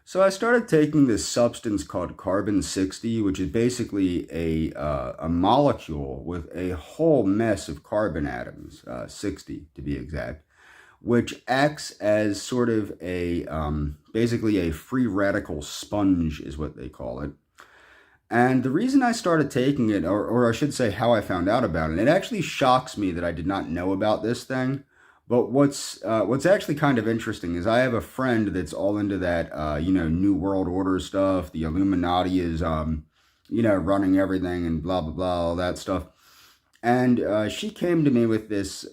So I started taking this substance called carbon-60, which is basically a molecule with a whole mess of carbon atoms, 60 to be exact, which acts as sort of basically a free radical sponge is what they call it. And the reason I started taking it, or I should say how I found out about it, it actually shocks me that I did not know about this thing. But what's actually kind of interesting is I have a friend that's all into that, New World Order stuff. The Illuminati is, running everything and blah blah blah, all that stuff. And she came to me with this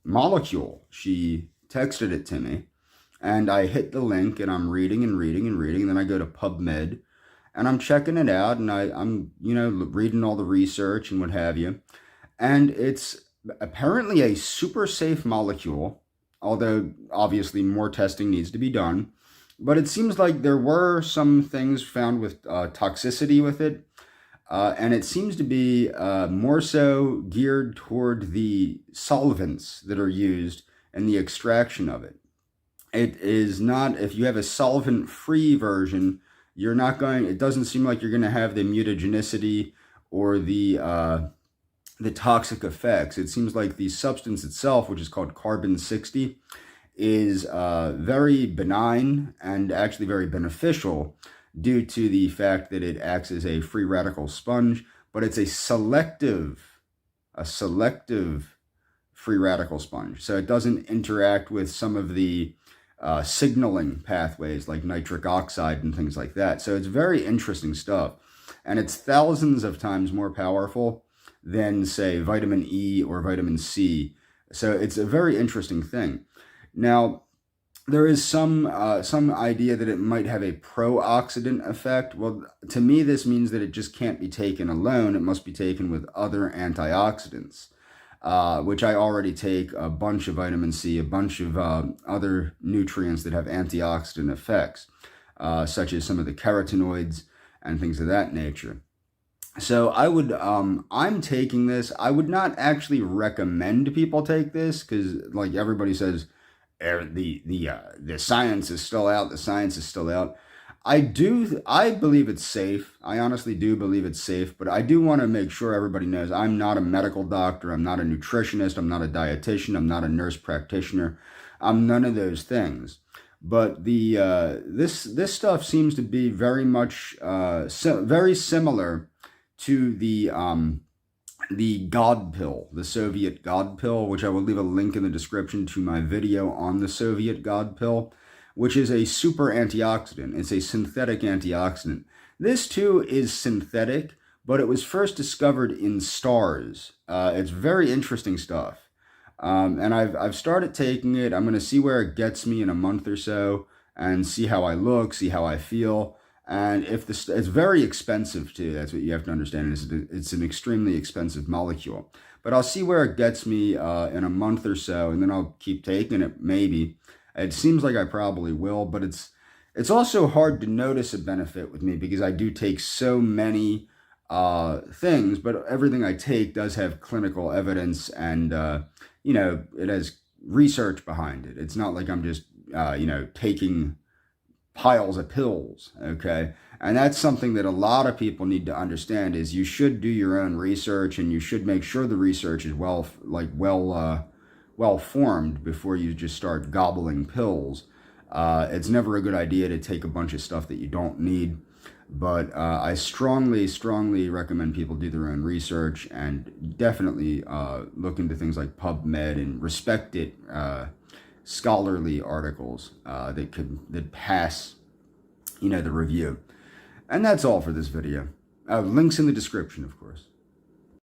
molecule. She texted it to me, and I hit the link, and I'm reading and reading and reading. And then I go to PubMed, and I'm checking it out, and I'm reading all the research and what have you. And it's apparently a super safe molecule, although obviously more testing needs to be done. But it seems like there were some things found with toxicity with it, and it seems to be more so geared toward the solvents that are used in the extraction of it. It is not, if you have a solvent-free version, it doesn't seem like you're going to have the mutagenicity or the toxic effects. It seems like the substance itself, which is called carbon-60, is very benign and actually very beneficial due to the fact that it acts as a free radical sponge, but it's a selective free radical sponge. So it doesn't interact with some of the signaling pathways like nitric oxide and things like that. So it's very interesting stuff. And it's thousands of times more powerful than, say, vitamin E or vitamin C. So it's a very interesting thing. Now, there is some idea that it might have a pro-oxidant effect. Well, to me, this means that it just can't be taken alone. It must be taken with other antioxidants, which I already take a bunch of vitamin C, a bunch of other nutrients that have antioxidant effects, such as some of the carotenoids and things of that nature. So I'm taking this. I would not actually recommend people take this because, like everybody says, the science is still out. The science is still out. I believe it's safe. I honestly do believe it's safe, but I do want to make sure everybody knows I'm not a medical doctor. I'm not a nutritionist. I'm not a dietitian. I'm not a nurse practitioner. I'm none of those things. But this stuff seems to be very much very similar to the God pill, the Soviet God pill, which I will leave a link in the description to my video on the Soviet God pill, which is a super antioxidant. It's a synthetic antioxidant. This too is synthetic, but it was first discovered in stars. It's very interesting stuff. And I've started taking it. I'm going to see where it gets me in a month or so and see how I look, see how I feel. And it's very expensive too. That's what you have to understand. It's an extremely expensive molecule. But I'll see where it gets me in a month or so, and then I'll keep taking it. Maybe it seems like I probably will, but it's also hard to notice a benefit with me because I do take so many things. But everything I take does have clinical evidence, and it has research behind it. It's not like I'm just taking piles of pills, okay? And that's something that a lot of people need to understand is you should do your own research, and you should make sure the research is well formed before you just start gobbling pills. It's never a good idea to take a bunch of stuff that you don't need, but I strongly recommend people do their own research and definitely look into things like PubMed and respected scholarly articles that pass, the review. And that's all for this video. Links in the description, of course.